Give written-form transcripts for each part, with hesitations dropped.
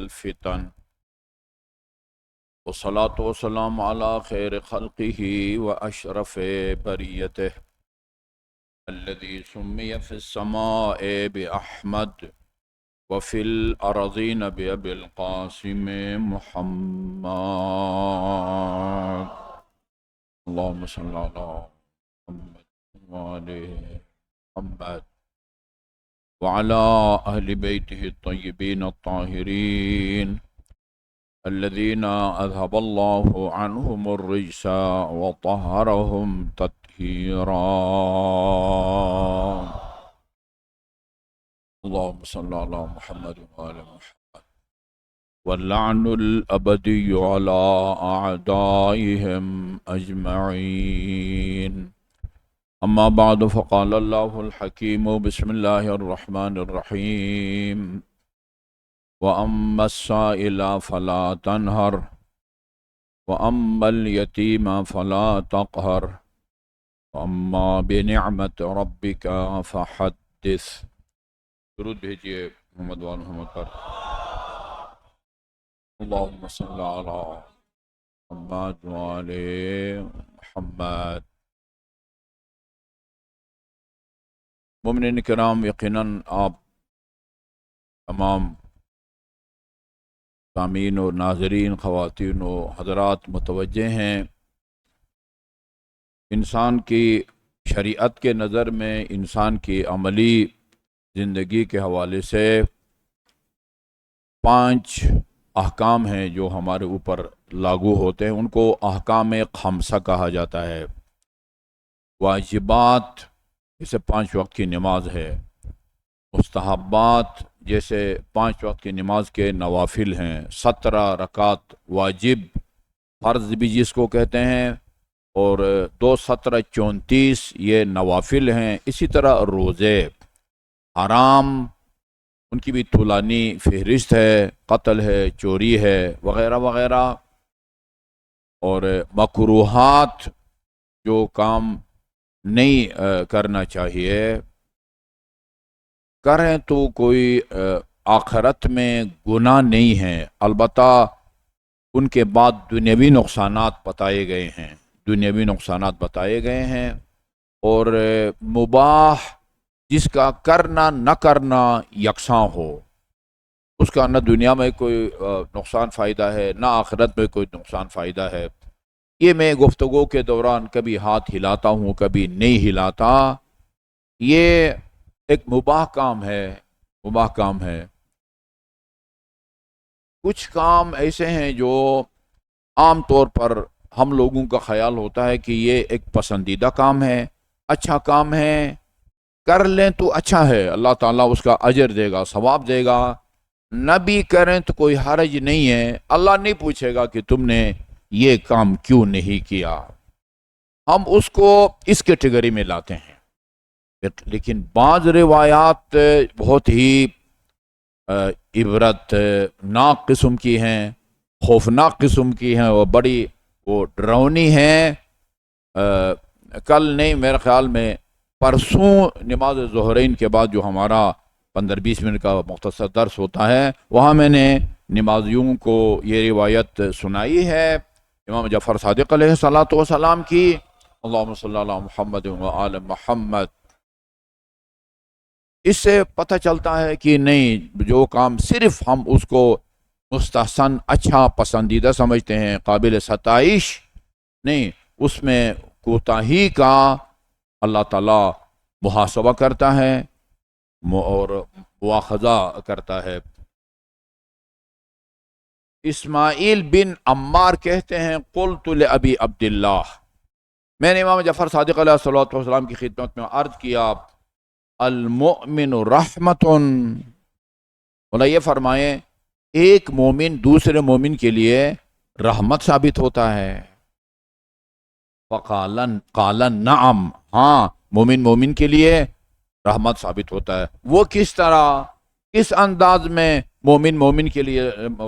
الفتن والصلاة والسلام على خير خلقه وأشرف بريته الذي سمي في السماء بأحمد وفي الأرضين بأبي القاسم محمد. اللهم صل على محمد وآل محمد وعلى أهل بيته الطيبين الطاهرين الذين أذهب الله عنهم الرجس وطهرهم تطهيرا. اللهم صل على محمد وآل محمد واللعن الأبدي على أعدائهم أجمعين. أما بعد فقال الله الحكيم بسم الله الرحمن الرحيم وأما السائل فلا تنهر وأما اليتيم فلا تقهر وأما بنعمة ربك فحدث. درود بھیجئے محمد وآل محمد پر. اللهم صل على محمد وآل محمد. مومنین کرام، یقیناً آپ تمام سامعین و ناظرین، خواتین و حضرات متوجہ ہیں انسان کی شریعت کے نظر میں انسان کی عملی زندگی کے حوالے سے 5 احکام ہیں جو ہمارے اوپر لاگو ہوتے ہیں. ان کو احکام خمسہ کہا جاتا ہے. واجبات جیسے 5 وقت کی نماز ہے، مستحبات جیسے 5 وقت کی نماز کے نوافل ہیں، 17 رکعت واجب فرض بھی جس کو کہتے ہیں، اور 2 17 34 یہ نوافل ہیں. اسی طرح روزے حرام، ان کی بھی طولانی فہرست ہے، قتل ہے، چوری ہے، وغیرہ وغیرہ. اور مکروہات جو کام نہیں کرنا چاہیے، کریں تو کوئی آخرت میں گناہ نہیں ہے، البتہ ان کے بعد دنیاوی نقصانات بتائے گئے ہیں، دنیاوی نقصانات بتائے گئے ہیں. اور مباح جس کا کرنا نہ کرنا یکساں ہو، اس کا نہ دنیا میں کوئی نقصان فائدہ ہے نہ آخرت میں کوئی نقصان فائدہ ہے. یہ میں گفتگو کے دوران کبھی ہاتھ ہلاتا ہوں کبھی نہیں ہلاتا، یہ ایک مباح کام ہے، مباح کام ہے. کچھ کام ایسے ہیں جو عام طور پر ہم لوگوں کا خیال ہوتا ہے کہ یہ ایک پسندیدہ کام ہے، اچھا کام ہے، کر لیں تو اچھا ہے، اللہ تعالیٰ اس کا اجر دے گا، ثواب دے گا. نہ بھی کریں تو کوئی حرج نہیں ہے، اللہ نہیں پوچھے گا کہ تم نے یہ کام کیوں نہیں کیا. ہم اس کو اس کیٹیگری میں لاتے ہیں. لیکن بعض روایات بہت ہی عبرت ناک قسم کی ہیں، خوفناک قسم کی ہیں، اور بڑی وہ ڈراؤنی ہیں. کل نہیں، میرے خیال میں پرسوں نماز ظہرین کے بعد جو ہمارا 15-20 منٹ کا مختصر درس ہوتا ہے، وہاں میں نے نمازیوں کو یہ روایت سنائی ہے امام جعفر صادق علیہ السلام کی. اللہم صلی علی محمد وآل محمد. اس سے پتہ چلتا ہے کہ نہیں، جو کام صرف ہم اس کو مستحسن، اچھا، پسندیدہ سمجھتے ہیں، قابل ستائش نہیں، اس میں کوتاہی کا اللہ تعالیٰ محاسبہ کرتا ہے اور مواخذہ کرتا ہے. اسماعیل بن عمار کہتے ہیں قلت لأبی عبداللہ، میں نے امام جعفر صادق علیہ السلام کی خدمت میں عرض کیا، المؤمن رحمت، بولا یہ فرمائیں ایک مومن دوسرے مومن کے لیے رحمت ثابت ہوتا ہے. قال نعم، ہاں، مومن مومن کے لیے رحمت ثابت ہوتا ہے. وہ کس طرح، کس انداز میں مومن مومن کے لیے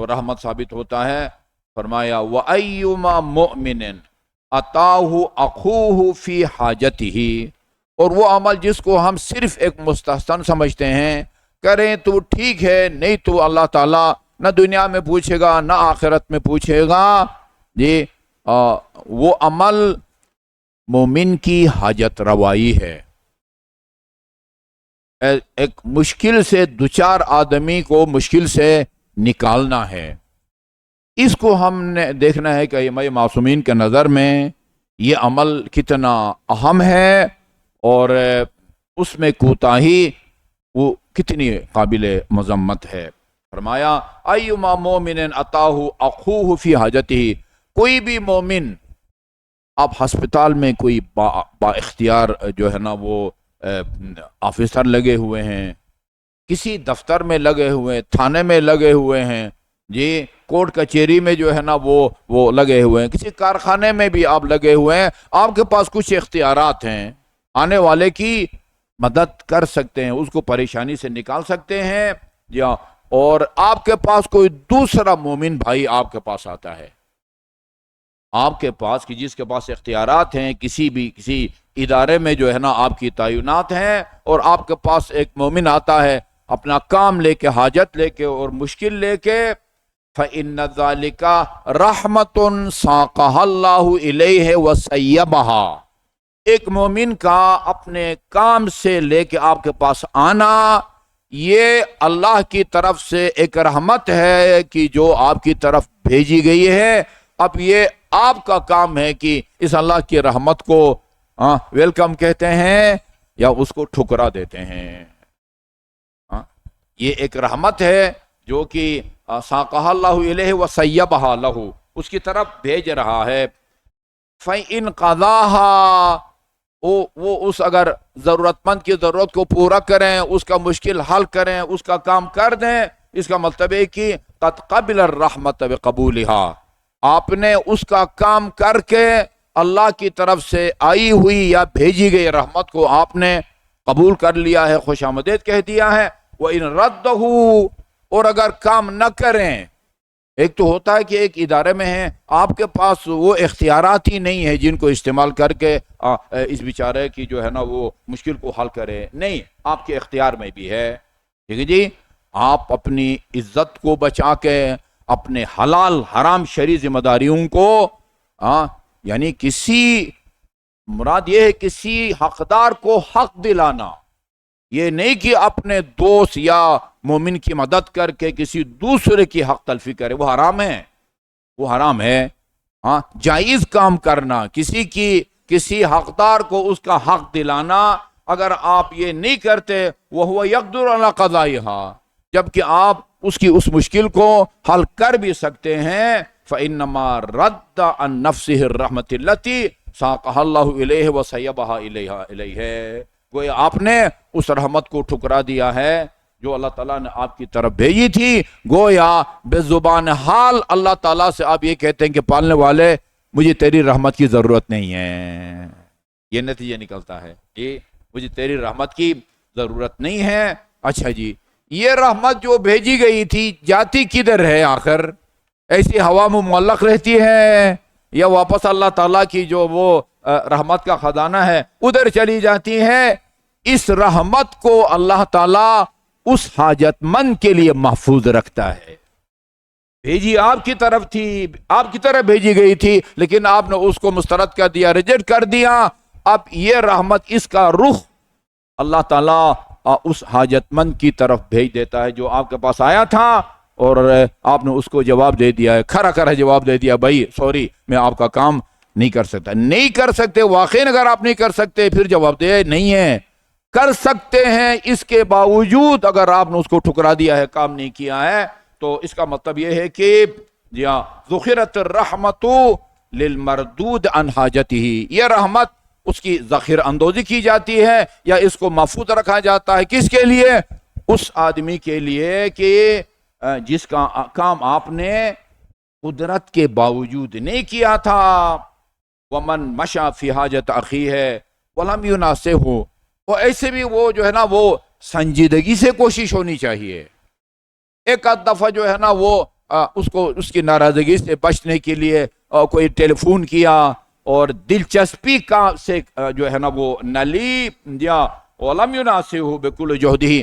رحمت ثابت ہوتا ہے؟ فرمایا وَأَيُّمَا مُؤْمِنٍ أَتَاهُ أَخُوهُ فِي حَاجَتِهِ، اور وہ عمل جس کو ہم صرف ایک مستحسن سمجھتے ہیں، کریں تو ٹھیک ہے، نہیں تو اللہ تعالیٰ نہ دنیا میں پوچھے گا نہ آخرت میں پوچھے گا جی وہ عمل مومن کی حاجت روائی ہے. ایک مشکل سے دوچار آدمی کو مشکل سے نکالنا ہے. اس کو ہم نے دیکھنا ہے کہ میں معصومین کے نظر میں یہ عمل کتنا اہم ہے اور اس میں کوتاہی وہ کتنی قابل مذمت ہے. فرمایا ایما مومن اتاہ اخوہ فی حاجتہ، کوئی بھی مومن، آپ ہسپتال میں کوئی با اختیار جو ہے نا وہ آفیسر لگے ہوئے ہیں، کسی دفتر میں لگے ہوئے ہیں، تھانے میں لگے ہوئے ہیں جی، کورٹ کچہری میں جو ہے نا وہ لگے ہوئے ہیں، کسی کارخانے میں بھی آپ لگے ہوئے ہیں، آپ کے پاس کچھ اختیارات ہیں، آنے والے کی مدد کر سکتے ہیں، اس کو پریشانی سے نکال سکتے ہیں جی ہاں. اور آپ کے پاس کوئی دوسرا مومن بھائی آپ کے پاس آتا ہے، آپ کے پاس جس کے پاس اختیارات ہیں، کسی ادارے میں جو ہے نا آپ کی تعینات ہیں، اور آپ کے پاس ایک مومن آتا ہے اپنا کام لے کے، حاجت لے کے اور مشکل لے کے، فَإِنَّ ذَلِكَ رَحْمَةٌ سَاقَهَا اللَّهُ إِلَيْهِ وَسَيَّبَهَا. ایک مومن کا اپنے کام سے لے کے آپ کے پاس آنا، یہ اللہ کی طرف سے ایک رحمت ہے کہ جو آپ کی طرف بھیجی گئی ہے. اب یہ آپ کا کام ہے کہ اس اللہ کی رحمت کو ویلکم کہتے ہیں یا اس کو ٹھکرا دیتے ہیں. یہ ایک رحمت ہے جو کہ ساقہ اللہ علیہ وسیبہ لہو، اس کی طرف بھیج رہا ہے. فَإِنْ قَضَاهَا، وہ اس اگر ضرورت مند کی ضرورت کو پورا کریں، اس کا مشکل حل کریں، اس کا کام کر دیں، اس کا مطلب ہے کہ قد قبل الرحمت بقبولها، آپ نے اس کا کام کر کے اللہ کی طرف سے آئی ہوئی یا بھیجی گئی رحمت کو آپ نے قبول کر لیا ہے، خوش آمدید کہہ دیا ہے. وَإِنْ رَدَّهُ، اور اگر کام نہ کریں، ایک تو ہوتا ہے کہ ایک ادارے میں ہیں، آپ کے پاس وہ اختیارات ہی نہیں ہے جن کو استعمال کر کے اس بیچارے کی جو ہے نا وہ مشکل کو حل کرے، نہیں، آپ کے اختیار میں بھی ہے. ٹھیک ہے جی، آپ اپنی عزت کو بچا کے اپنے حلال حرام شرعی ذمہ داریوں کو یعنی مراد یہ ہے کسی حقدار کو حق دلانا، یہ نہیں کہ اپنے دوست یا مومن کی مدد کر کے کسی دوسرے کی حق تلفی کرے، وہ حرام ہے، وہ حرام ہے. جائز کام کرنا، کسی حقدار کو اس کا حق دلانا، اگر آپ یہ نہیں کرتے وَهُوَ يَقْدُرُ عَلَىٰ قَضَائِهَا، جبکہ آپ اس کی اس مشکل کو حل کر بھی سکتے ہیں. فَإِنَّمَا رَدَّ عَن نَفْسِهِ الرَّحْمَةِ الَّتِي سَاقَهَا اللَّهُ إِلَيْهِ وَسَيَّبَهَا إِلَيْهِ. گویا آپ نے اس رحمت کو ٹھکرا دیا ہے جو اللہ تعالیٰ نے آپ کی طرف بھیجی تھی. گویا بے زبان حال اللہ تعالیٰ سے آپ یہ کہتے ہیں کہ پالنے والے مجھے تیری رحمت کی ضرورت نہیں ہے. یہ نتیجہ نکلتا ہے کہ مجھے تیری رحمت کی ضرورت نہیں ہے. اچھا جی، یہ رحمت جو بھیجی گئی تھی جاتی کدھر ہے آخر؟ ایسی ہوا میں معلق رہتی ہے یا واپس اللہ تعالیٰ کی جو وہ رحمت کا خزانہ ہے ادھر چلی جاتی ہے؟ اس رحمت کو اللہ تعالیٰ اس حاجت مند کے لیے محفوظ رکھتا ہے. بھیجی آپ کی طرف تھی، آپ کی طرف بھیجی گئی تھی، لیکن آپ نے اس کو مسترد کر دیا، ریجیکٹ کر دیا. اب یہ رحمت، اس کا رخ اللہ تعالیٰ اس حاجت مند کی طرف بھیج دیتا ہے جو آپ کے پاس آیا تھا، اور آپ نے اس کو جواب دے دیا ہے، کھرا جواب دے دیا، بھائی سوری میں آپ کا کام نہیں کر سکتا. نہیں کر سکتے، واقعی اگر آپ نہیں کر سکتے پھر جواب دے نہیں ہے. کر سکتے ہیں، اس کے باوجود اگر آپ نے اس کو ٹھکرا دیا ہے، کام نہیں کیا ہے، تو اس کا مطلب یہ ہے کہ جی ہاں، ذخیرت الرحمت للمردود عن حاجتہ، یہ رحمت اس کی ذخیر اندوزی کی جاتی ہے یا اس کو محفوظ رکھا جاتا ہے. کس کے لیے؟ اس آدمی کے لیے کہ جس کا کام آپ نے قدرت کے باوجود نہیں کیا تھا. ومن مشى فی حاجت اخیہ ولم یناصحہ، اور ایسے بھی وہ جو ہے نا وہ سنجیدگی سے کوشش ہونی چاہیے. ایک آدھ دفعہ جو ہے نا وہ اس کی ناراضگی سے بچنے کے لیے کوئی ٹیلی فون کیا اور دلچسپی کا سے جو ہے نا وہ نلی یا ولم یناصحہ بکل جہدہ،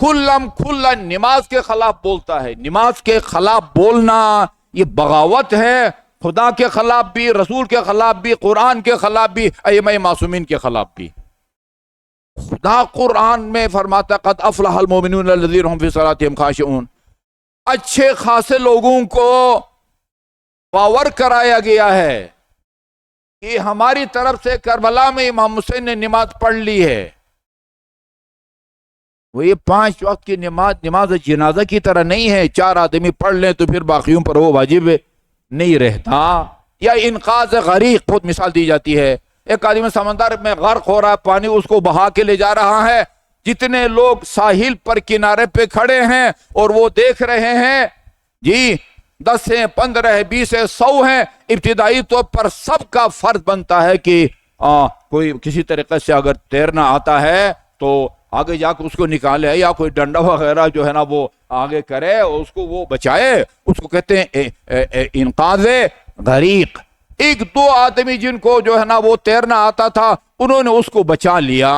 کھلم کھلا نماز کے خلاف بولتا ہے. نماز کے خلاف بولنا یہ بغاوت ہے، خدا کے خلاف بھی، رسول کے خلاف بھی، قرآن کے خلاف بھی، ائمہ معصومین کے خلاف بھی. خدا قرآن میں فرماتا قد افلح المؤمنون الذین هم فی صلاتهم خاشعون. اچھے خاصے لوگوں کو باور کرایا گیا ہے کہ ہماری طرف سے کربلا میں امام حسین نے نماز پڑھ لی ہے. وہ یہ 5 وقت کی نماز جنازہ کی طرح نہیں ہے 4 آدمی پڑھ لیں تو پھر باقیوں پر وہ واجب نہیں رہتا. یا انقاذ غریق خود مثال دی جاتی ہے، ایک آدمی سمندر میں غرق ہو رہا ہے، پانی اس کو بہا کے لے جا رہا ہے، جتنے لوگ ساحل پر کنارے پہ کھڑے ہیں اور وہ دیکھ رہے ہیں، جی 10 ہیں 15 ہیں 20 ہیں 100 ہیں، ابتدائی طور پر سب کا فرض بنتا ہے کہ کوئی کسی طریقے سے اگر تیرنا آتا ہے تو آگے جا کے اس کو نکالے، یا کوئی ڈنڈا وغیرہ جو ہے نا وہ آگے کرے اور اس کو وہ بچائے. اس کو کہتے ہیں انقاذ غریق. 1-2 آدمی جن کو جو ہے نا وہ تیرنا آتا تھا انہوں نے اس کو بچا لیا،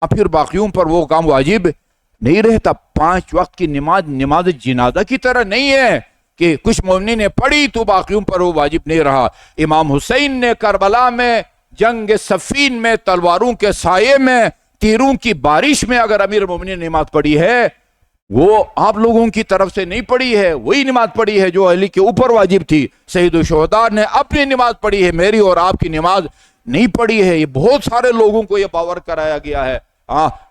اب پھر باقیوں پر وہ کام واجب نہیں رہتا. 5 وقت کی نماز جنازہ کی طرح نہیں ہے کہ کچھ مومنین نے پڑھی تو باقیوں پر وہ واجب نہیں رہا. امام حسین نے کربلا میں جنگ صفین میں تلواروں کے سائے میں تیروں کی بارش میں اگر امیر المومنین نے نماز پڑھی ہے، وہ آپ لوگوں کی طرف سے نہیں پڑھی ہے، وہی نماز پڑھی ہے جو علی کے اوپر واجب تھی. سید الشہداء نے اپنی نماز پڑھی ہے، میری اور آپ کی نماز نہیں پڑھی ہے. یہ بہت سارے لوگوں کو یہ باور کرایا گیا ہے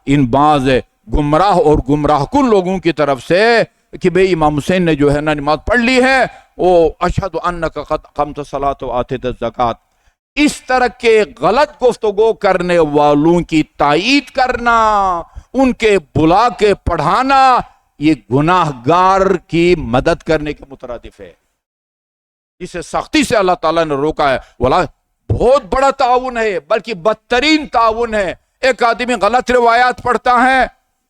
ان بعض گمراہ اور گمراہ کن لوگوں کی طرف سے کہ بھئی امام حسین نے جو ہے نا نماز پڑھ لی ہے، وہ اشہد انک قد اقمت الصلاۃ وآتیت الزکوٰۃ. اس طرح کے غلط گفتگو کرنے والوں کی تائید کرنا، ان کے بلا کے پڑھانا، یہ گناہ گار کی مدد کرنے کے مترادف ہے، جسے سختی سے اللہ تعالیٰ نے روکا ہے. والا بہت بڑا تعاون ہے، بلکہ بدترین تعاون ہے. ایک آدمی غلط روایات پڑھتا ہے،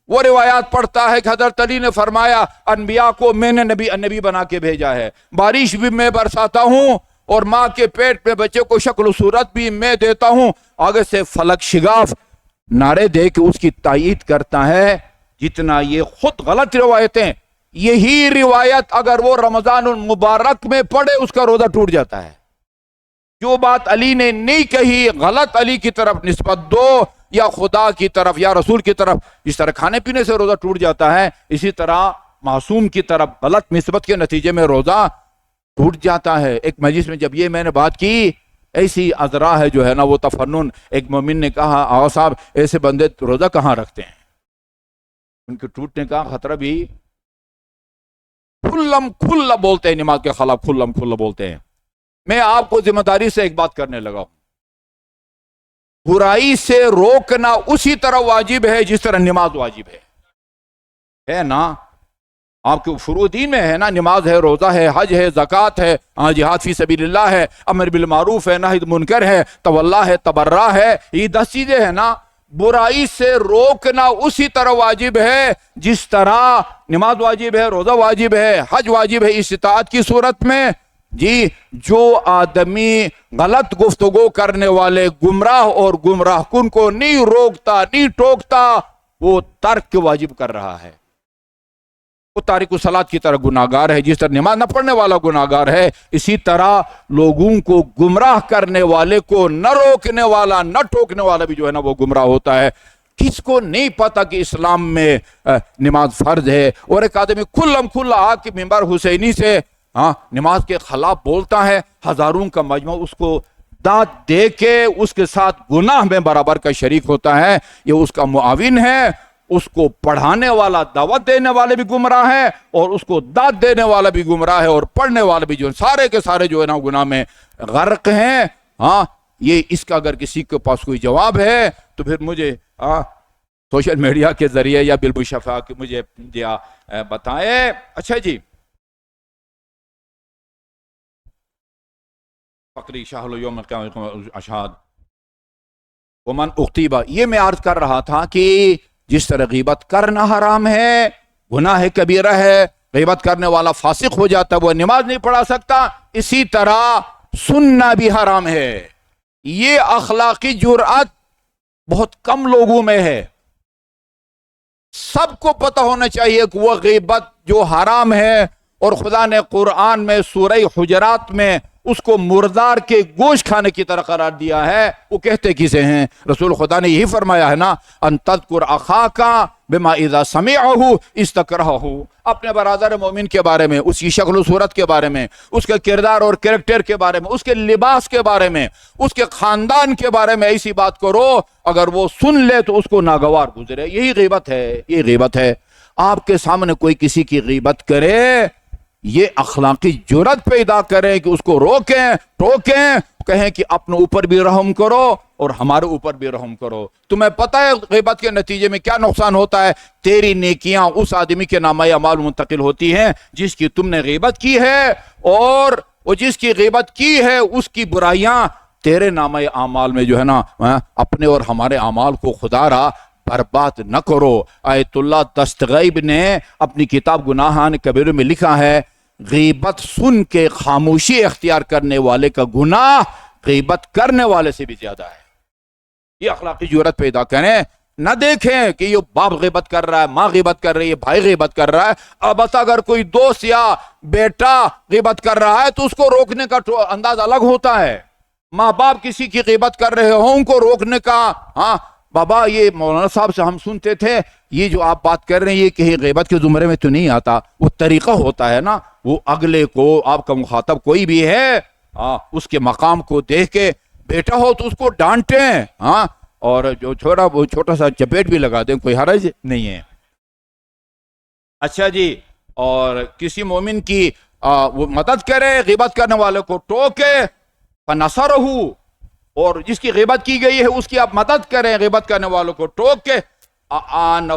وہ روایات پڑھتا ہے کہ حضرت علی نے فرمایا انبیاء کو میں نے نبی بنا کے بھیجا ہے، بارش بھی میں برساتا ہوں اور ماں کے پیٹ میں بچے کو شکل و صورت بھی میں دیتا ہوں. آگے سے فلک شگاف نعرے دے کے اس کی تائید کرتا ہے. جتنا یہ خود غلط روایتیں، یہی روایت اگر وہ رمضان المبارک میں پڑھے اس کا روزہ ٹوٹ جاتا ہے. جو بات علی نے نہیں کہی غلط علی کی طرف نسبت دو یا خدا کی طرف یا رسول کی طرف. اس طرح کھانے پینے سے روزہ ٹوٹ جاتا ہے، اسی طرح معصوم کی طرف غلط نسبت کے نتیجے میں روزہ ٹوٹ جاتا ہے. ایک مجلس میں جب یہ میں نے بات کی، ایسی عذرا ہے جو ہے نا وہ تفنن، ایک مومن نے کہا آقا صاحب ایسے بندے روزہ کہاں رکھتے ہیں؟ ان کے ٹوٹنے کا خطرہ بھی. کھلم کھلا بولتے ہیں نماز کے خلاف، کھلم کھلا بولتے ہیں. میں آپ کو ذمہ داری سے ایک بات کرنے لگا ہوں، برائی سے روکنا اسی طرح واجب ہے جس طرح نماز واجب ہے نا. آپ کے فروع دین میں ہے نا، نماز ہے، روزہ ہے، حج ہے، زکوٰۃ ہے، جہاد فی سبیل اللہ ہے، امر بالمعروف ہے، نہی منکر ہے، تولا ہے، تبرہ ہے، یہ 10 چیزیں ہیں نا. برائی سے روکنا اسی طرح واجب ہے جس طرح نماز واجب ہے، روزہ واجب ہے، حج واجب ہے استطاعت کی صورت میں. جی جو آدمی غلط گفتگو کرنے والے گمراہ اور گمراہ کن کو نہیں روکتا نہیں ٹوکتا، وہ ترک واجب کر رہا ہے، وہ تارک الصلاۃ کی طرح گناہگار ہے. جس طرح نماز نہ پڑھنے والا گناہگار ہے، اسی طرح لوگوں کو گمراہ کرنے والے کو نہ روکنے والا نہ ٹوکنے والا بھی جو ہے نا وہ گمراہ ہوتا ہے. کس کو نہیں پتا کہ اسلام میں نماز فرض ہے، اور ایک آدمی کھلم کھلا آ کے ممبر حسینی سے نماز کے خلاف بولتا ہے، ہزاروں کا مجمع اس کو داد دے کے اس کے ساتھ گناہ میں برابر کا شریک ہوتا ہے. یہ اس کا معاون ہے، اس کو پڑھانے والا دعوت دینے والے بھی گمراہ ہے اور اس کو داد دینے والا بھی گمراہ ہے، اور پڑھنے والے بھی جو سارے کے سارے جو ہے نا گناہ میں غرق ہیں. یہ اس کا اگر کسی کے پاس کوئی جواب ہے تو پھر مجھے سوشل میڈیا کے ذریعے یا بالمشافہ مجھے بتائیں. اچھا جی، فقری شاہ یوم اشہاد ومن اختیبہ. یہ میں عرض کر رہا تھا کہ جس طرح غیبت کرنا حرام ہے، گناہ کبیرہ ہے، غیبت کرنے والا فاسق ہو جاتا ہے، وہ نماز نہیں پڑھا سکتا، اسی طرح سننا بھی حرام ہے. یہ اخلاقی جرأت بہت کم لوگوں میں ہے. سب کو پتہ ہونا چاہیے کہ وہ غیبت جو حرام ہے، اور خدا نے قرآن میں سورہ حجرات میں اس کو مردار کے گوشت کھانے کی طرح قرار دیا ہے۔ وہ کہتے کسے ہیں؟ رسول خدا نے یہی فرمایا ہے نا، ان تذکر اخاک بما اذا سمعہ استکرہہ، اپنے برادر مومن کے بارے میں، اس کی شکل و صورت کے بارے میں، اس کے کردار اور کریکٹر کے بارے میں، اس کے لباس کے بارے میں، اس کے خاندان کے بارے میں ایسی بات کرو اگر وہ سن لے تو اس کو ناگوار گزرے۔ یہی غیبت ہے، یہی غیبت ہے۔ آپ کے سامنے کوئی کسی کی غیبت کرے، یہ اخلاقی جرات پیدا کریں کہ اس کو روکیں، ٹوکیں، کہیں کہ اپنے اوپر بھی رحم کرو اور ہمارے اوپر بھی رحم کرو۔ تمہیں پتہ ہے غیبت کے نتیجے میں کیا نقصان ہوتا ہے؟ تیری نیکیاں اس آدمی کے نامہ اعمال منتقل ہوتی ہیں جس کی تم نے غیبت کی ہے، اور وہ جس کی غیبت کی ہے اس کی برائیاں تیرے نامہ اعمال میں جو ہے نا، اپنے اور ہمارے اعمال کو خدا را برباد نہ کرو۔ آیت اللہ دستغیب نے اپنی کتاب گناہان کبیرہ میں لکھا ہے، غیبت سن کے خاموشی اختیار کرنے والے کا گناہ غیبت کرنے والے سے بھی زیادہ ہے۔ یہ اخلاقی جرات پیدا کریں، نہ دیکھیں کہ یہ باپ غیبت کر رہا ہے، ماں غیبت کر رہی ہے، بھائی غیبت کر رہا ہے۔ اب اگر کوئی دوست یا بیٹا غیبت کر رہا ہے تو اس کو روکنے کا انداز الگ ہوتا ہے۔ ماں باپ کسی کی غیبت کر رہے ہوں، ان کو روکنے کا، ہاں بابا یہ مولانا صاحب سے ہم سنتے تھے، یہ جو آپ بات کر رہے ہیں یہ کہیں غیبت کے زمرے میں تو نہیں آتا۔ وہ طریقہ ہوتا ہے نا، وہ اگلے کو، آپ کا مخاطب کوئی بھی ہے، اس کے مقام کو دیکھ کے، بیٹا ہو تو اس کو ڈانٹیں، ہاں، اور جو چھوٹا سا چپیٹ بھی لگا دیں، کوئی حرج نہیں ہے۔ اچھا جی، اور کسی مومن کی وہ مدد کرے، غیبت کرنے والے کو ٹوکے، فنصرہ، اور جس کی غیبت کی گئی ہے اس کی آپ مدد کریں، غیبت کرنے والوں کو ٹوک کے، اعانہ،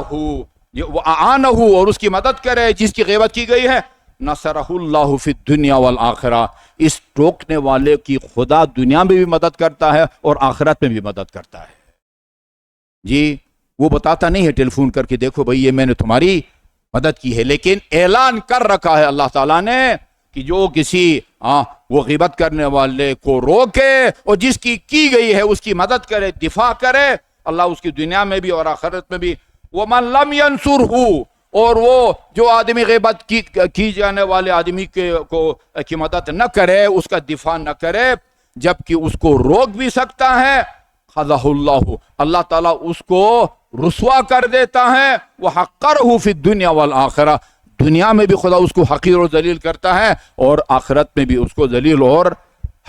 اور اس کی مدد کرے جس کی غیبت کی گئی ہے، نصرہ اللہ فی الدنیا والآخرہ، اس ٹوکنے والے کی خدا دنیا میں بھی مدد کرتا ہے اور آخرت میں بھی مدد کرتا ہے۔ جی، وہ بتاتا نہیں ہے ٹیلی فون کر کے دیکھو بھئی یہ میں نے تمہاری مدد کی ہے، لیکن اعلان کر رکھا ہے اللہ تعالیٰ نے کہ جو کسی وہ غیبت کرنے والے کو روکے اور جس کی گئی ہے اس کی مدد کرے، دفاع کرے، اللہ اس کی دنیا میں بھی اور آخرت میں بھی۔ وَمَن لَمْ يَنْصُرْهُ، اور وہ جو آدمی غیبت کی جانے والے آدمی کی مدد نہ کرے، اس کا دفاع نہ کرے، جبکہ اس کو روک بھی سکتا ہے، خَذَهُ اللَّهُ، اللہ تعالیٰ اس کو رسوا کر دیتا ہے، وَحَقَّرَهُ فِي الدُّنْيَا وَالْآخِرَةِ، دنیا میں بھی خدا اس کو حقیر اور ذلیل کرتا ہے اور آخرت میں بھی اس کو ذلیل اور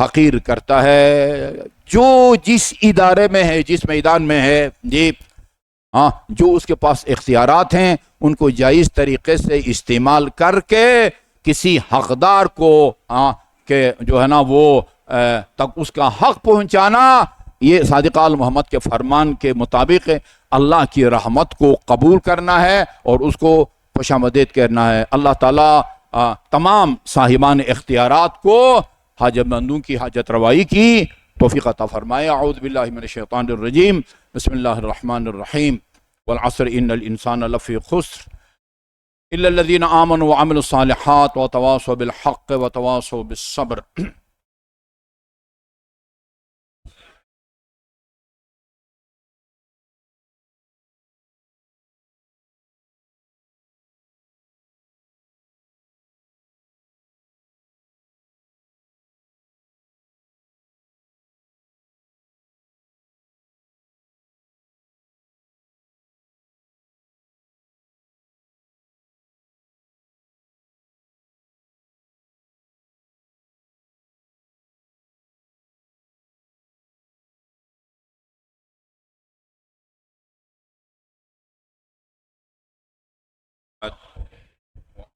حقیر کرتا ہے۔ جو جس ادارے میں ہے، جس میدان میں ہے، جی جو اس کے پاس اختیارات ہیں ان کو جائز طریقے سے استعمال کر کے کسی حقدار کو کہ جو ہے نا وہ تک اس کا حق پہنچانا، یہ صادق آل محمد کے فرمان کے مطابق اللہ کی رحمت کو قبول کرنا ہے اور اس کو خوشامدید کرنا ہے۔ اللہ تعالیٰ تمام صاحبان اختیارات کو حاجت مندوں کی حاجت روائی کی توفیق عطا فرمائے۔ اعوذ باللہ من الشیطان الرجیم، بسم اللہ الرحمن الرحیم، والعصر ان الانسان لفی خسر الا الذین آمنوا وعملوا الصالحات وتواصوا بالحق وتواصوا بالصبر۔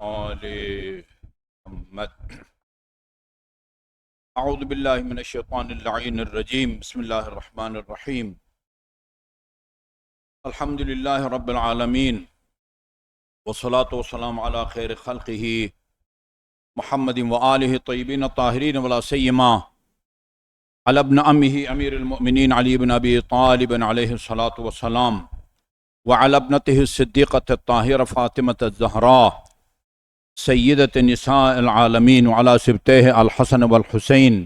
آل محمد۔ اعوذ باللہ من الشیطان اللعین الرجیم، بسم اللہ الرحمن الرحیم، الحمد للہ رب العالمین، والصلاة والسلام علی خیر خلقہ محمد وآلہ طیبین الطاہرین، ولا سیما علی ابن امہ امیر المؤمنین علی بن ابی طالب علیہ الصلاة والسلام، وعلی ابنتہ الصدیقۃ الطاہرہ فاطمۃ الزہراء سیدۃ نساء العالمین، وعلی سبتیہ الحسن والحسین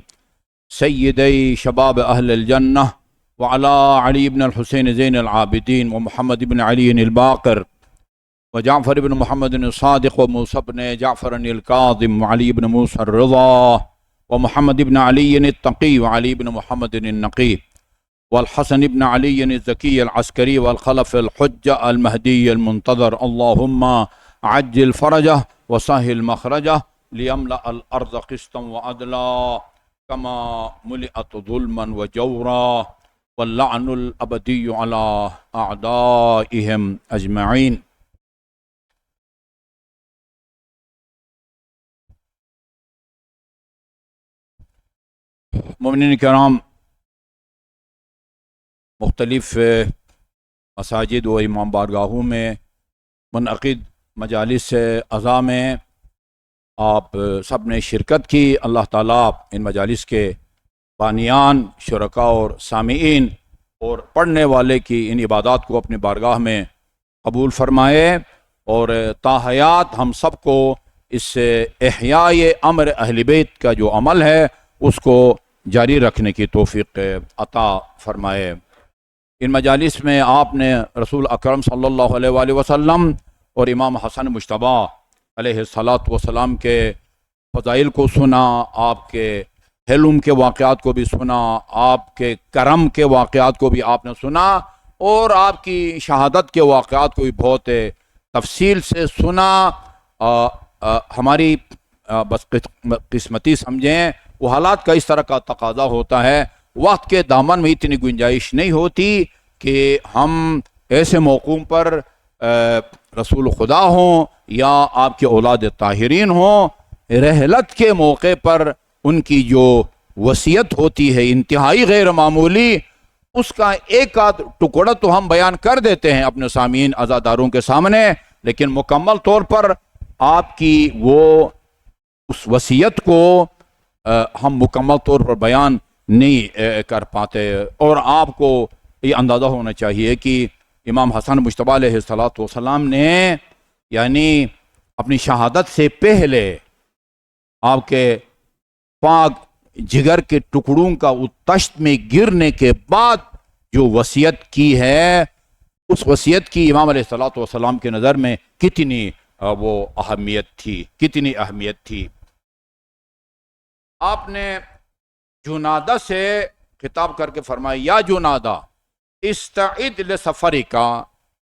سیدی شباب اہل الجنہ، وعلی علی بن الحسین زین العابدین ومحمد بن علی الباقر وجعفر بن محمد الصادق وموسى بن جعفر الكاظم وعلي بن موسى الرضا ومحمد بن علي التقي وعلي بن محمد النقي والحسن بن علي الزكي العسكري والخلف الحجة المهدي المنتظر. اللهم عجل فرجه وسهل مخرجه ليملأ الأرض قسطا وعدلا كما ملئت ظلما وجورا واللعن الأبدي على أعدائهم أجمعين. مومنین کرام، مختلف مساجد و امام بارگاہوں میں منعقد مجالس عزا میں آپ سب نے شرکت کی. اللہ تعالیٰ ان مجالس کے بانیان، شرکاء اور سامعین اور پڑھنے والے کی ان عبادات کو اپنی بارگاہ میں قبول فرمائے اور تا حیات ہم سب کو اس احیاء امر اہل بیت کا جو عمل ہے اس کو جاری رکھنے کی توفیق عطا فرمائے. ان مجالس میں آپ نے رسول اکرم صلی اللہ علیہ وآلہ وسلم اور امام حسن مجتبیٰ علیہ السلام کے فضائل کو سنا، آپ کے حلم کے واقعات کو بھی سنا، آپ کے کرم کے واقعات کو بھی آپ نے سنا اور آپ کی شہادت کے واقعات کو بھی بہت تفصیل سے سنا. ہماری بس قسمتی سمجھیں، وہ حالات کا اس طرح کا تقاضا ہوتا ہے، وقت کے دامن میں اتنی گنجائش نہیں ہوتی کہ ہم ایسے موقعوں پر رسول خدا ہوں یا آپ کے اولاد طاہرین ہوں، رحلت کے موقع پر ان کی جو وصیت ہوتی ہے انتہائی غیر معمولی، اس کا ایک آدھ ٹکڑا تو ہم بیان کر دیتے ہیں اپنے سامعین عزاداروں کے سامنے، لیکن مکمل طور پر آپ کی وہ اس وصیت کو ہم مکمل طور پر بیان نہیں کر پاتے. اور آپ کو یہ اندازہ ہونا چاہیے کہ امام حسن مجتبیٰ علیہ السلام نے یعنی اپنی شہادت سے پہلے آپ کے پاک جگر کے ٹکڑوں کا تشت میں گرنے کے بعد جو وصیت کی ہے، اس وصیت کی امام علیہ السلام کے نظر میں کتنی وہ اہمیت تھی، کتنی اہمیت تھی. آپ نے جنادہ سے خطاب کر کے فرمایا، یا جنادہ استعد لسفرکا،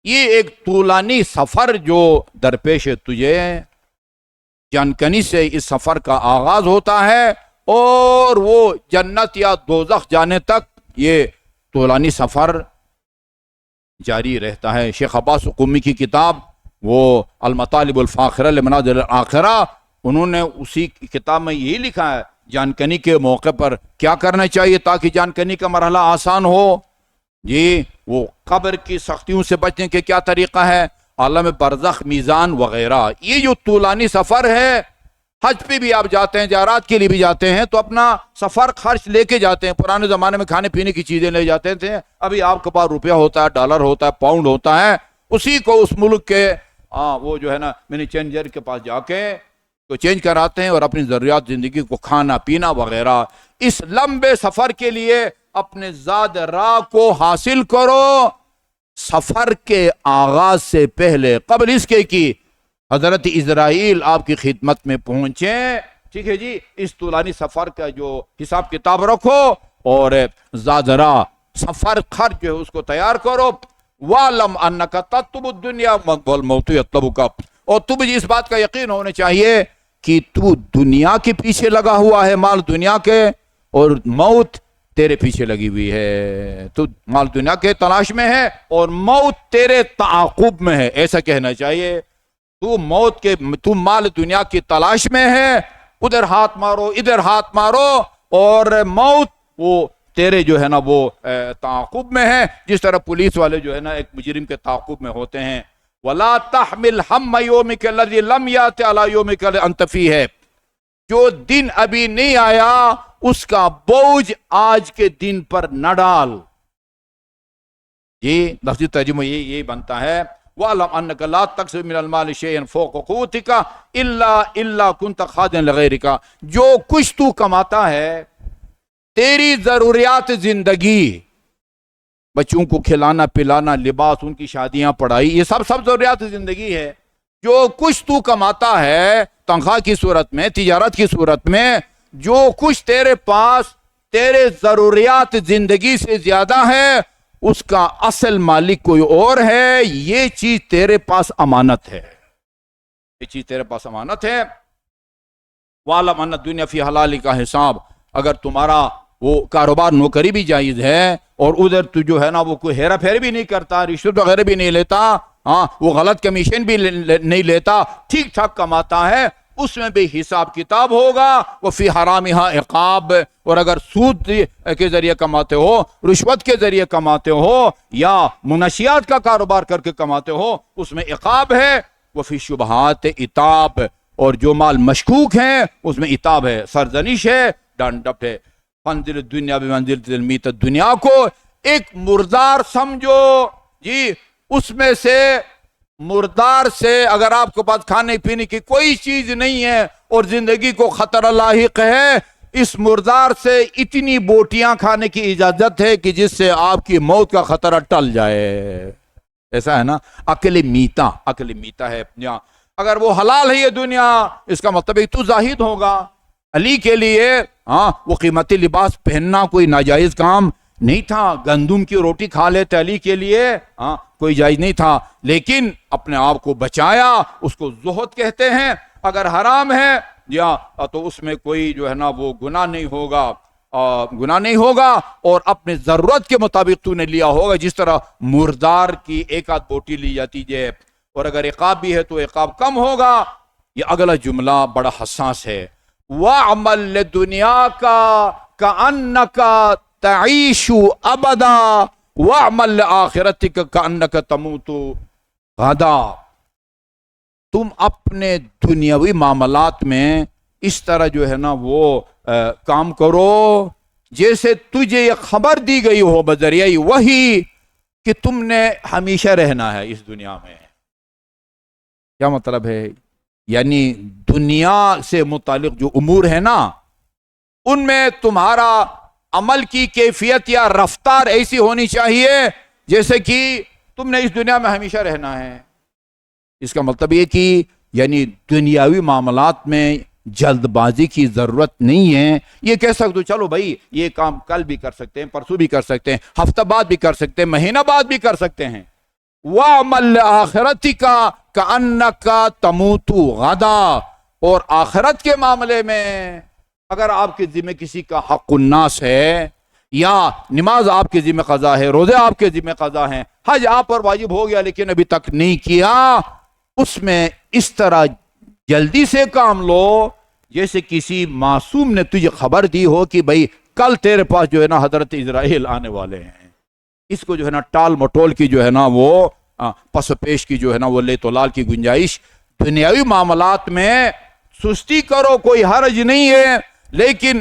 یہ ایک طولانی سفر جو درپیش ہے تجھے، جانکنی سے اس سفر کا آغاز ہوتا ہے اور وہ جنت یا دوزخ جانے تک یہ طولانی سفر جاری رہتا ہے. شیخ عباس قمی کی کتاب وہ المطالب الفاخرہ لمنازل الآخرہ، انہوں نے اسی کتاب میں یہی لکھا ہے جانکنی کے موقع پر کیا کرنا چاہیے تاکہ جانکنی کا مرحلہ آسان ہو. جی وہ قبر کی سختیوں سے بچنے کے کیا طریقہ ہے، عالم برزخ، میزان وغیرہ. یہ جو طولانی سفر ہے، حج پہ بھی آپ جاتے ہیں، زیارات کے لیے بھی جاتے ہیں تو اپنا سفر خرچ لے کے جاتے ہیں. پرانے زمانے میں کھانے پینے کی چیزیں لے جاتے تھے، ابھی آپ کے پاس روپیہ ہوتا ہے، ڈالر ہوتا ہے، پاؤنڈ ہوتا ہے، اسی کو اس ملک کے وہ جو ہے نا منی چینجر کے پاس جا کے تو چینج کراتے ہیں اور اپنی ضروریات زندگی کو کھانا پینا وغیرہ. اس لمبے سفر کے لیے اپنے زاد راہ کو حاصل کرو. سفر کے آغاز سے پہلے، قبل اس کے کی حضرت اسرائیل آپ کی خدمت میں پہنچے، ٹھیک ہے جی، اس طولانی سفر کا جو حساب کتاب رکھو اور زاد راہ سفر خرچ جو ہے اس کو تیار کرو. وَعْلَمْ أَنَّكَ تَطْلُبُ الدُّنْيَا وَالْمَوْتُ يَطْلُبُكَ، اور تجھے اس بات کا یقین ہونا چاہیے کہ تو دنیا کے پیچھے لگا ہوا ہے، مال دنیا کے، اور موت تیرے پیچھے لگی ہوئی ہے. تو مال دنیا کے تلاش میں ہے اور موت تیرے تعاقب میں ہے، ایسا کہنا چاہیے. تو مال دنیا کی تلاش میں ہے، ادھر ہاتھ مارو ادھر ہاتھ مارو، اور موت وہ تیرے جو ہے نا وہ تعاقب میں ہے. جس طرح پولیس والے جو ہے نا ایک مجرم کے تعاقب میں ہوتے ہیں. وَلَا تَحْمِلْ هَمَّ يَوْمِكَ الَّذِي لَمْ يَأْتِ عَلَى يَوْمِكَ الَّذِي أَنْتَ فِيهِ، ہے جو دن ابھی نہیں آیا اس کا بوجھ آج کے دن پر نہ ڈال. یہ لفظی ترجمہ یہی بنتا ہے. وَعْلَمْ أَنَّكَ لَا تَقْسِمُ مِنَ الْمَالِ شَيْئًا فَوْقَ قُوتِكَ إِلَّا كُنْتَ خَادِمًا لِغَيْرِكَ، جو کچھ تو کماتا ہے تیری ضروریات زندگی بچوں کو کھلانا پلانا، لباس، ان کی شادیاں، پڑھائی، یہ سب ضروریات زندگی ہے۔ جو کچھ تو کماتا ہے تنخواہ کی صورت میں، تجارت کی صورت میں، جو کچھ تیرے پاس تیرے ضروریات زندگی سے زیادہ ہے، اس کا اصل مالک کوئی اور ہے۔ یہ چیز تیرے پاس امانت ہے، یہ چیز تیرے پاس امانت ہے۔ وَعْلَمْ أَنَّ الدُّنْيَا فِي حَلَالِ کا حساب، اگر تمہارا وہ کاروبار نوکری بھی جائز ہے اور ادھر تو جو ہے نا وہ کوئی ہیرا پھیری بھی نہیں کرتا، رشوت وغیرہ بھی نہیں لیتا، ہاں وہ غلط کمیشن بھی نہیں لیتا، ٹھیک ٹھاک کماتا ہے، اس میں بھی حساب کتاب ہوگا۔ وَفِي حَرَامِهَا عِقَاب، اور اگر سود کے ذریعے کماتے ہو، رشوت کے ذریعے کماتے ہو، یا منشیات کا کاروبار کر کے کماتے ہو، اس میں عقاب ہے۔ وَفِي شُبْهَاتِ عِتَاب، اور جو مال مشکوک ہیں اس میں عتاب ہے، سرزنش ہے، ڈانٹ ڈپٹ ہے۔ فَانزِلِ الدُّنْيَا بِمَنزِلَةِ الْمِيتَةِ، دنیا کو ایک مردار سمجھو جی، اس میں سے مردار سے اگر آپ کے پاس کھانے پینے کی کوئی چیز نہیں ہے اور زندگی کو خطرہ لاحق ہے، اس مردار سے اتنی بوٹیاں کھانے کی اجازت ہے کہ جس سے آپ کی موت کا خطرہ ٹل جائے۔ ایسا ہے نا، عقل میتا ہے۔ اگر وہ حلال ہے یہ دنیا، اس کا مطلب ہے تو زاہد ہوگا۔ علی کے لیے ہاں وہ قیمتی لباس پہننا کوئی ناجائز کام نہیں تھا، گندم کی روٹی کھا لیتے علی کے لیے ہاں کوئی جائز نہیں تھا، لیکن اپنے آپ کو بچایا، اس کو زہد کہتے ہیں۔ اگر حرام ہے یا تو اس میں کوئی جو ہے نا وہ گناہ نہیں ہوگا، اور اپنے ضرورت کے مطابق تو نے لیا ہوگا، جس طرح مردار کی ایک آدھ بوٹی لی جاتی ہے، اور اگر عقاب بھی ہے تو عقاب کم ہوگا۔ یہ اگلا جملہ بڑا حساس ہے، وَعْمَلْ لِدُنْيَاكَ كَأَنَّكَ تَعِيشُ أَبَدًا وَعْمَلْ لِآخِرَتِكَ كَأَنَّكَ تَمُوتُ غَدًا۔ تم اپنے دنیاوی معاملات میں اس طرح جو ہے نا وہ کام کرو جیسے تجھے یہ خبر دی گئی ہو بذریعہ وحی کہ تم نے ہمیشہ رہنا ہے اس دنیا میں۔ کیا مطلب ہے؟ یعنی دنیا سے متعلق جو امور ہے نا، ان میں تمہارا عمل کی کیفیت یا رفتار ایسی ہونی چاہیے جیسے کہ تم نے اس دنیا میں ہمیشہ رہنا ہے۔ اس کا مطلب یہ کہ یعنی دنیاوی معاملات میں جلد بازی کی ضرورت نہیں ہے۔ یہ کہہ سکتے چلو بھائی یہ کام کل بھی کر سکتے ہیں، پرسوں بھی کر سکتے ہیں، ہفتہ بعد بھی کر سکتے ہیں، مہینہ بعد بھی کر سکتے ہیں۔ وَعْمَلْ لِآخِرَتِكَ كَأَنَّكَ تَمُوتُ غَدًا، اور آخرت کے معاملے میں اگر آپ کے ذمہ کسی کا حق الناس ہے، یا نماز آپ کے ذمہ قضا ہے، روزے آپ کے ذمہ قضا ہیں، حج آپ پر واجب ہو گیا لیکن ابھی تک نہیں کیا، اس میں اس طرح جلدی سے کام لو جیسے کسی معصوم نے تجھے خبر دی ہو کہ بھائی کل تیرے پاس جو ہے نا حضرت اسرائیل آنے والے ہیں۔ اس کو جو ہے نا ٹال مٹول کی جو ہے نا وہ پس پیش کی جو ہے نا وہ لے تو لال کی گنجائش۔ دنیاوی معاملات میں سستی کرو کوئی حرج نہیں ہے، لیکن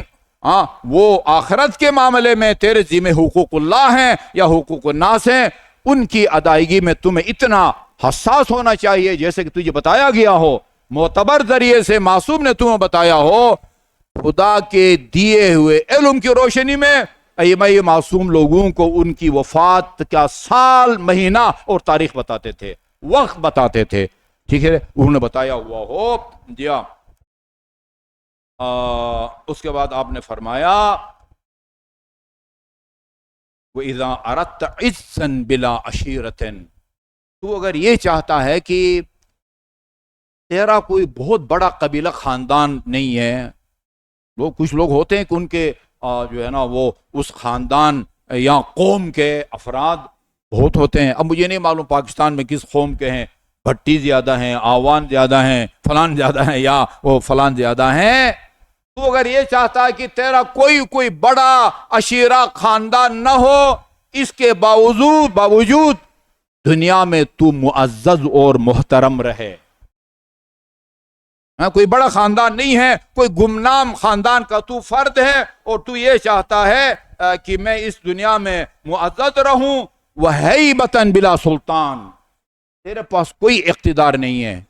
وہ آخرت کے معاملے میں تیرے ذمہ حقوق اللہ ہیں یا حقوق الناس ہیں، ان کی ادائیگی میں تمہیں اتنا حساس ہونا چاہیے جیسے کہ تجھے بتایا گیا ہو، معتبر ذریعے سے معصوم نے تمہیں بتایا ہو، خدا کے دیے ہوئے علم کی روشنی میں۔ یہ معصوم لوگوں کو ان کی وفات کا سال، مہینہ اور تاریخ بتاتے تھے، وقت بتاتے تھے، ٹھیک ہے، انہوں نے بتایا ہوا ہو جی ہاں۔ اس کے بعد آپ نے فرمایا وَإِذَا أَرَدْتَ عِزًّا بِلَا عَشِيرَةٍ، تو اگر یہ چاہتا ہے کہ تیرا کوئی بہت بڑا قبیلہ خاندان نہیں ہے، کچھ لوگ ہوتے ہیں کہ ان کے جو ہے نا وہ اس خاندان یا قوم کے افراد بہت ہوتے ہیں، اب مجھے نہیں معلوم پاکستان میں کس قوم کے ہیں، بھٹی زیادہ ہیں، آوان زیادہ ہیں، فلان زیادہ ہیں، یا وہ فلان زیادہ ہیں۔ تو اگر یہ چاہتا ہے کہ تیرا کوئی بڑا عشیرہ خاندان نہ ہو، اس کے باوجود دنیا میں تو معزز اور محترم رہے، کوئی بڑا خاندان نہیں ہے، کوئی گمنام خاندان کا تو فرد ہے، اور تو یہ چاہتا ہے کہ میں اس دنیا میں معزز رہوں، وَهَيْبَةً بِلَا سُلطان، تیرے پاس کوئی اقتدار نہیں ہے،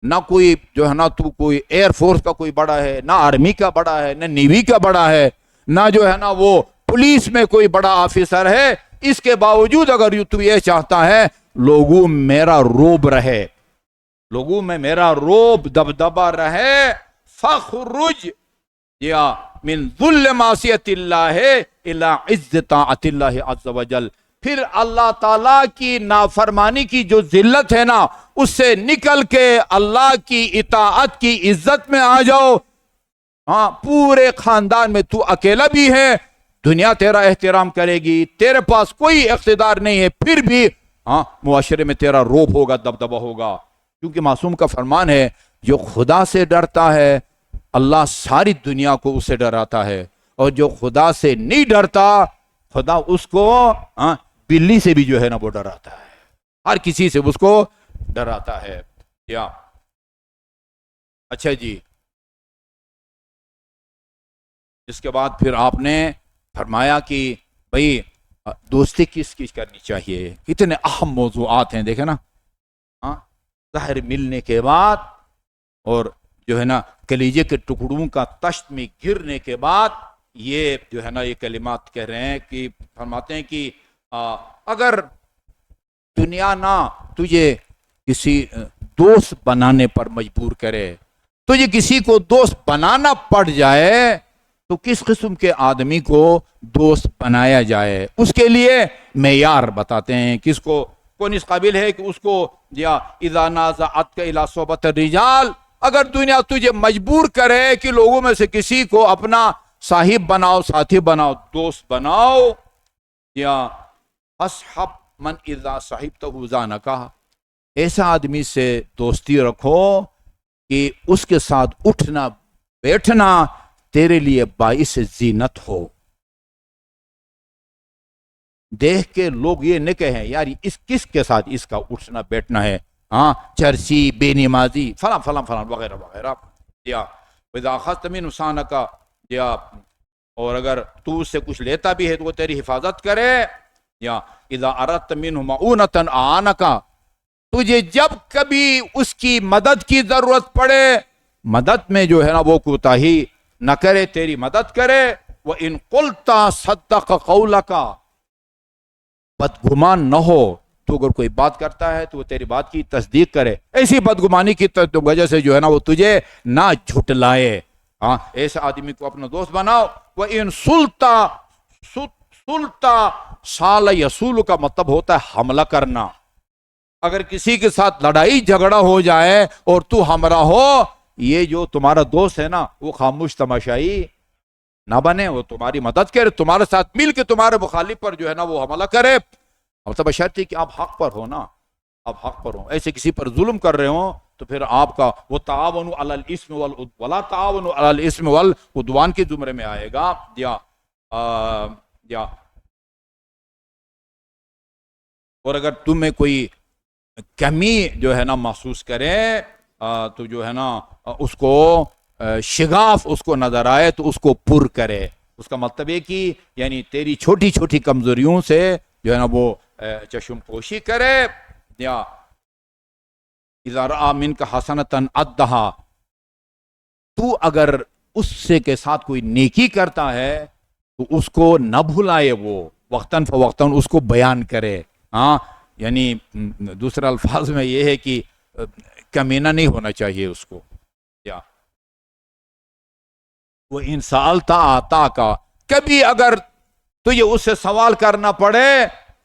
نہ کوئی جو ہے نا تو کوئی ایئر فورس کا کوئی بڑا ہے، نہ آرمی کا بڑا ہے، نہ نیوی کا بڑا ہے، نہ جو ہے نا وہ پولیس میں کوئی بڑا آفیسر ہے، اس کے باوجود اگر تو یہ چاہتا ہے لوگوں میرا روب رہے، لوگوں میں میرا روب دبدبا رہے، فخرج یا من ذل معصیت اللہ الی عز طاعت اللہ عز وجل، پھر اللہ تعالیٰ کی نافرمانی کی جو ذلت ہے نا اس سے نکل کے اللہ کی اطاعت کی عزت میں آ جاؤ۔ ہاں، پورے خاندان میں تو اکیلا بھی ہے، دنیا تیرا احترام کرے گی، تیرے پاس کوئی اقتدار نہیں ہے، پھر بھی ہاں معاشرے میں تیرا روب ہوگا، دبدبا ہوگا، کیونکہ معصوم کا فرمان ہے جو خدا سے ڈرتا ہے اللہ ساری دنیا کو اس سے ڈراتا ہے، اور جو خدا سے نہیں ڈرتا خدا اس کو بلی سے بھی جو ہے نا وہ ڈراتا ہے، ہر کسی سے اس کو ڈراتا ہے۔ یا اچھا جی، اس کے بعد پھر آپ نے فرمایا کہ بھئی دوستی کس کی کرنی چاہیے، کتنے اہم موضوعات ہیں، دیکھیں نا، ظاہر ملنے کے بعد اور جو ہے نا کلیجے کے ٹکڑوں کا تشت میں گرنے کے بعد یہ جو ہے نا یہ کلمات کہہ رہے ہیں کہ فرماتے ہیں کہ اگر دنیا نہ تجھے کسی دوست بنانے پر مجبور کرے، تجھے کسی کو دوست بنانا پڑ جائے تو کس قسم کے آدمی کو دوست بنایا جائے، اس کے لیے معیار بتاتے ہیں، کس کو کون اس قابل ہے کہ اس کو یا اذا نازعتک الی صحبت الرجال، اگر دنیا تجھے مجبور کرے کہ لوگوں میں سے کسی کو اپنا صاحب بناؤ، ساتھی بناؤ، دوست بناؤ، یا اصحب من اذا صحبتہ زانک، ایسا آدمی سے دوستی رکھو کہ اس کے ساتھ اٹھنا بیٹھنا تیرے لیے باعث زینت ہو، دیکھ کے لوگ یہ نہ کہیں یار اس کس کے ساتھ اس کا اٹھنا بیٹھنا ہے، ہاں چرسی، بے نمازی، فلاں فلاں فلاں وغیرہ وغیرہ، یا اذا اخذت منہ سانک، یا اور اگر تو اس سے کچھ لیتا بھی ہے تو وہ تیری حفاظت کرے، یا اذا اردت منہ معونۃ اعانک، تجھے جب کبھی اس کی مدد کی ضرورت پڑے مدد میں جو ہے نا وہ کوتاہی نہ کرے، تیری مدد کرے، وَإِن قُلْتَ صَدَّقَ قَوْلَكَ، بدگمان نہ ہو، تو اگر کوئی بات کرتا ہے تو وہ تیری بات کی تصدیق کرے، ایسی بدگمانی کی وجہ سے جو ہے نا وہ تجھے نہ جھٹلائے، ہاں ایسے آدمی کو اپنا دوست بناؤ۔ وَإِن سُلْتَ سَالَ يَسُولُ کا مطلب ہوتا ہے حملہ کرنا، اگر کسی کے ساتھ لڑائی جھگڑا ہو جائے اور تو ہمراہ ہو، یہ جو تمہارا دوست ہے نا وہ خاموش تماشائی نہ بنے، وہ تمہاری مدد کرے، تمہارے ساتھ مل کے تمہارے مخالف پر جو ہے نا وہ حملہ کرے، مطلب شرط ہے کہ آپ حق پر ہو نا، آپ حق پر ہو، ایسے کسی پر ظلم کر رہے ہوں تو پھر آپ کا وہ تعاونوا علی الاثم ولا تعاونوا علی الاثم والعدوان کے زمرے میں آئے گا، یا اور اگر تمہیں کوئی کمی جو ہے نا محسوس کرے تو جو ہے نا اس کو شگاف اس کو نظر آئے تو اس کو پر کرے، اس کا مطلب ہے کہ یعنی تیری چھوٹی چھوٹی کمزوریوں سے جو ہے نا وہ چشم پوشی کرے، یا اذا رأى منک حسنۃ عدھا، تو اگر اس سے کے ساتھ کوئی نیکی کرتا ہے تو اس کو نہ بھلائے، وہ وقتاً فوقتاً اس کو بیان کرے، ہاں یعنی دوسرے الفاظ میں یہ ہے کہ کمینہ نہیں ہونا چاہیے اس کو، یا وہ ان سالتا آتا کا، کبھی اگر تجھے اس سے سوال کرنا پڑے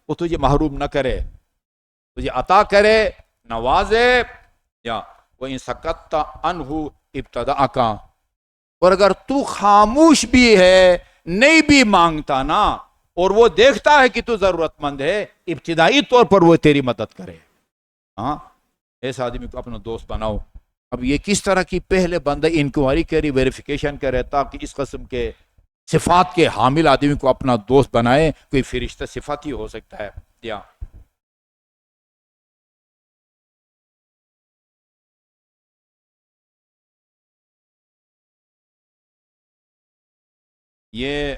وہ تجھے محروم نہ کرے، تجھے عطا کرے، نوازے، یا وہ ان سکت عنہ ابتدا کا، اور اگر تو خاموش بھی ہے نہیں بھی مانگتا نا اور وہ دیکھتا ہے کہ تو ضرورت مند ہے، ابتدائی طور پر وہ تیری مدد کرے، ہاں ایسا آدمی کو اپنا دوست بناؤ۔ اب یہ کس طرح کی پہلے بندہ انکوائری کرے، ویریفیکیشن کرے تاکہ اس قسم کے صفات کے حامل آدمی کو اپنا دوست بنائے، کوئی فرشتہ صفت ہی ہو سکتا ہے، یا یہ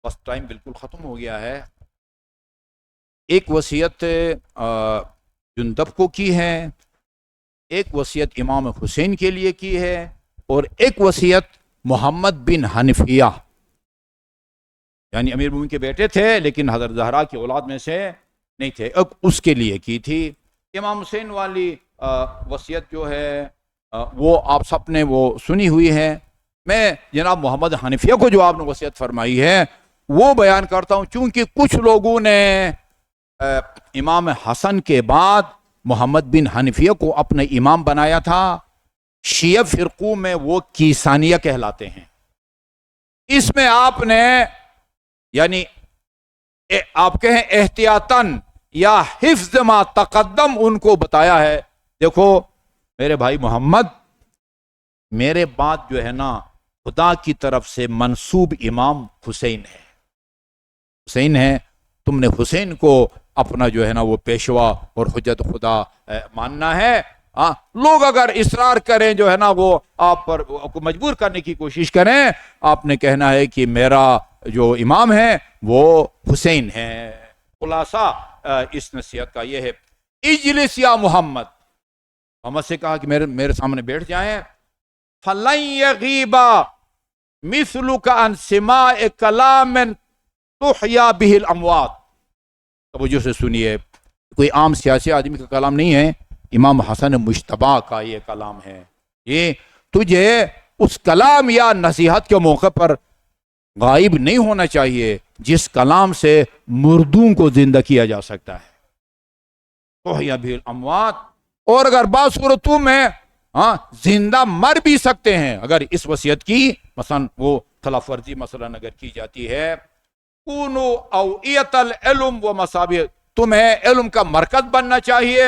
بس ٹائم بالکل ختم ہو گیا ہے۔ ایک وصیت جندب کو کی ہے، ایک وصیت امام حسین کے لیے کی ہے، اور ایک وصیت محمد بن حنفیہ یعنی امیر المومنین کے بیٹے تھے لیکن حضرت زہرا کی اولاد میں سے نہیں تھے، اس کے لیے کی تھی۔ امام حسین والی وصیت جو ہے وہ آپ سب نے وہ سنی ہوئی ہے۔ میں جناب محمد حنفیہ کو جو آپ نے وصیت فرمائی ہے وہ بیان کرتا ہوں، چونکہ کچھ لوگوں نے امام حسن کے بعد محمد بن حنفیہ کو اپنے امام بنایا تھا۔ شیعہ فرقوں میں وہ کیسانیہ کہلاتے ہیں۔ اس میں آپ نے یعنی آپ کہیں احتیاطاً یا حفظ ما تقدم ان کو بتایا ہے، دیکھو میرے بھائی محمد، میرے بعد جو ہے نا خدا کی طرف سے منسوب امام حسین ہے، تم نے حسین کو اپنا جو ہے نا وہ پیشوا اور حجت خدا ماننا ہے۔ لوگ اگر اصرار کریں جو ہے نا وہ آپ پر مجبور کرنے کی کوشش کریں، آپ نے کہنا ہے کہ میرا جو امام ہے وہ حسین ہے۔ خلاصہ اس نصیحت کا یہ ہے، اجلس یا محمد سے کہا کہ میرے سامنے بیٹھ جائیں۔ فَلَنْ يَغِيبَ مِثْلُكَ عَنْ سِمَاعِ كَلَامٍ تُحْيَا بِهِ الْأَمْوَاتِ۔ توجہ سے سنیے، کوئی عام سیاسی آدمی کا کلام نہیں ہے، امام حسن مجتبیٰ کا یہ کلام ہے۔ یہ تجھے اس کلام یا نصیحت کے موقع پر غائب نہیں ہونا چاہیے جس کلام سے مردوں کو زندہ کیا جا سکتا ہے۔ تحیا بِهِ الاموات، اور اگر بعض صورتوں میں زندہ مر بھی سکتے ہیں اگر اس وصیت کی مثلا وہ خلاف ورزی مثلا اگر کی جاتی ہے۔ کونوا اوعیۃ العلم و مصابیح، تمہیں علم کا مرکز بننا چاہیے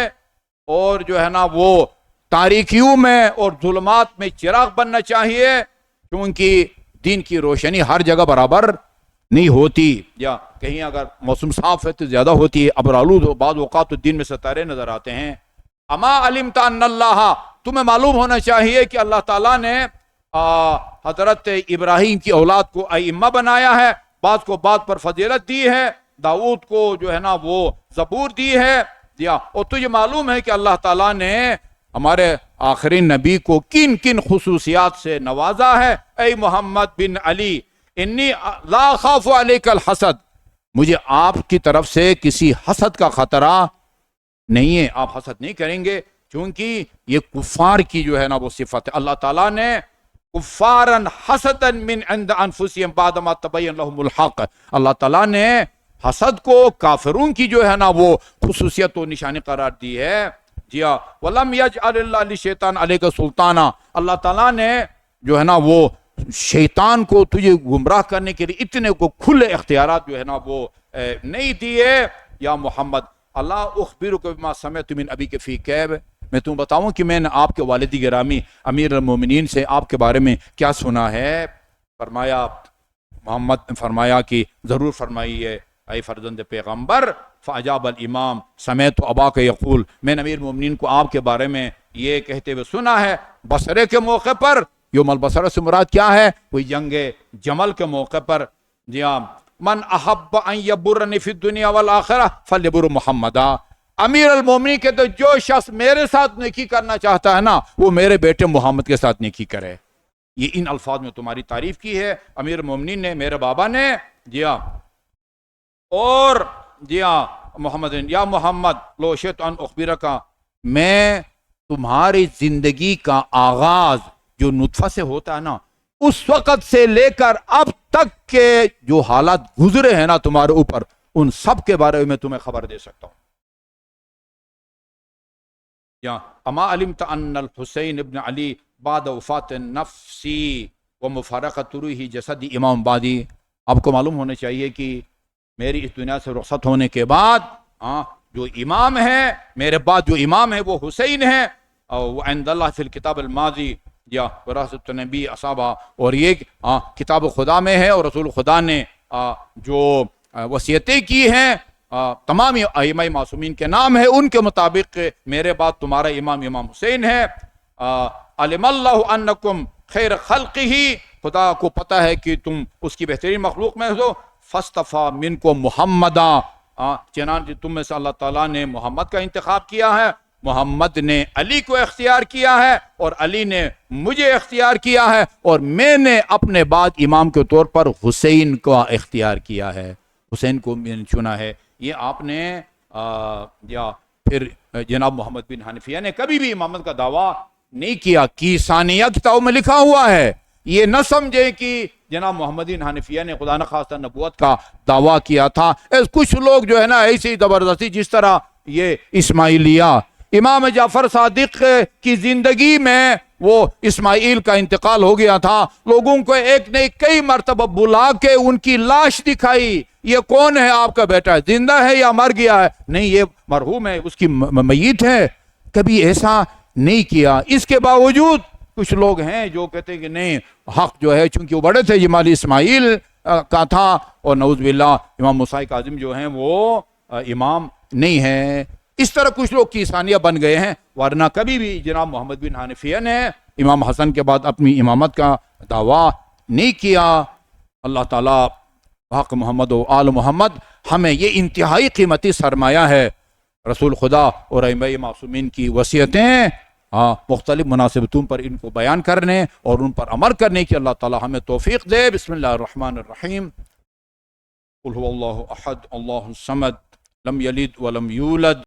اور جو ہے نا وہ تاریکیوں میں اور ظلمات میں چراغ بننا چاہیے، کیونکہ دین کی روشنی ہر جگہ برابر نہیں ہوتی، یا کہیں اگر موسم صاف ہے تو زیادہ ہوتی ہے، ابرآلود ہو، بعض اوقات تو دن میں ستارے نظر آتے ہیں۔ اما علمت ان اللہ، تمہیں معلوم ہونا چاہیے کہ اللہ تعالیٰ نے حضرت ابراہیم کی اولاد کو ائمہ بنایا ہے، بعض کو بعض پر فضیلت دی ہے، داؤد کو جو ہے نا وہ زبور دی ہے دیا، اور تجھے معلوم ہے کہ اللہ تعالیٰ نے ہمارے آخری نبی کو کن کن خصوصیات سے نوازا ہے۔ اے محمد بن علی انی لا خاف علیک الحسد، مجھے آپ کی طرف سے کسی حسد کا خطرہ نہیں ہے، آپ حسد نہیں کریں گے، کیونکہ یہ کفار کی جو ہے نا وہ صفت ہے۔ اللہ تعالیٰ نے کفارا حسدا من عند انفسهم بعد ما تبین لهم الحق، اللہ تعالیٰ نے حسد کو کافروں کی جو ہے نا وہ خصوصیت و نشانی قرار دی ہے۔ جی ہاں، ولم یجعل اللہ للشیطان علیک سلطانا، اللہ تعالیٰ نے جو ہے نا وہ شیطان کو تجھے گمراہ کرنے کے لیے اتنے کو کھلے اختیارات جو ہے نا وہ نہیں دیے۔ یا محمد اللہ اخبرک بما سمعت من ابیک فی کیب، میں تمہیں بتاؤں کہ میں نے آپ کے والد گرامی امیر المومنین سے آپ کے بارے میں کیا سنا ہے۔ فرمایا محمد نے فرمایا کہ ضرور فرمائیے اے فرزند پیغمبر۔ فاجاب الامام سمیت اباک یقول، میں نے امیر المومنین کو آپ کے بارے میں یہ کہتے ہوئے سنا ہے بصرے کے موقع پر۔ یوم البصرہ سے مراد کیا ہے؟ کوئی جنگ جمل کے موقع پر۔ جی ہاں، من احب ان یبرنی فی الدنیا والآخرہ فلیبر محمدا، امیر المومنین کے تو جو شخص میرے ساتھ نیکی کرنا چاہتا ہے نا وہ میرے بیٹے محمد کے ساتھ نیکی کرے۔ یہ ان الفاظ میں تمہاری تعریف کی ہے امیر المومنین نے، میرے بابا نے۔ جی ہاں، اور جی ہاں محمد، یا محمد لو شئت ان اخبرک، میں تمہاری زندگی کا آغاز جو نطفہ سے ہوتا ہے نا اس وقت سے لے کر اب تک کے جو حالات گزرے ہیں نا تمہارے اوپر، ان سب کے بارے میں تمہیں خبر دے سکتا ہوں۔ یا اما علمت ان الحسین ابن علی بعد وفات نفسی و مفارقت روح جسد امام بعدی، آپ کو معلوم ہونا چاہیے کہ میری اس دنیا سے رخصت ہونے کے بعد جو امام ہے، میرے بعد جو امام ہے وہ حسین ہے، وہ عند اللہ فی الکتاب الماضی یا وراثت النبی اصحابہ، اور یہ کتاب خدا میں ہے، اور رسول خدا نے جو وصیتیں کی ہیں تمام ائمہ معصومین کے نام ہے، ان کے مطابق میرے بعد تمہارا امام امام حسین ہے۔ علم اللہ انکم خیر خلقہ، خدا کو پتہ ہے کہ تم اس کی بہترین مخلوق میں ہو، فاصطفیٰ منکم محمدا، چنانچہ تم میں سے اللہ تعالیٰ نے محمد کا انتخاب کیا ہے۔ محمد نے علی کو اختیار کیا ہے اور علی نے مجھے اختیار کیا ہے، اور میں نے اپنے بعد امام کے طور پر حسین کو اختیار کیا ہے، حسین کو میں نے چنا ہے۔ یہ آپ نے یا پھر جناب محمد بن حنفیہ نے کبھی بھی امامت کا دعویٰ نہیں کیا۔ کیسانیہ کتاب میں لکھا ہوا ہے، یہ نہ سمجھے کہ جناب محمد بن حنفیہ نے خدا نخواستہ نبوت کا دعویٰ کیا تھا۔ کچھ لوگ جو ہے نا ایسی زبردستی، جس طرح یہ اسماعیلیہ، امام جعفر صادق کی زندگی میں وہ اسماعیل کا انتقال ہو گیا تھا، لوگوں کو ایک نے کئی مرتبہ بلا کے ان کی لاش دکھائی، یہ کون ہے آپ کا بیٹا، زندہ ہے یا مر گیا ہے؟ نہیں، یہ مرحوم ہے، اس کی میت ہے۔ کبھی ایسا نہیں کیا۔ اس کے باوجود کچھ لوگ ہیں جو کہتے ہیں کہ نہیں، حق جو ہے چونکہ وہ بڑے تھے، جمال اسماعیل کا تھا، اور نعوذ باللہ امام موسیٰ کاظم جو ہیں وہ امام نہیں ہے۔ اس طرح کچھ لوگ کیسانیہ بن گئے ہیں، ورنہ کبھی بھی جناب محمد بن حنفیہ نے امام حسن کے بعد اپنی امامت کا دعویٰ نہیں کیا۔ اللہ تعالیٰ حق محمد و آل محمد ہمیں یہ انتہائی قیمتی سرمایہ ہے، رسول خدا اور ائمہ معصومین کی وصیتیں مختلف مناسبتوں پر ان کو بیان کرنے اور ان پر عمل کرنے کی اللہ تعالیٰ ہمیں توفیق دے۔ بسم اللہ الرحمن الرحیم۔ قل هو اللہ احد اللہ الصمد لم یلد ولم یولد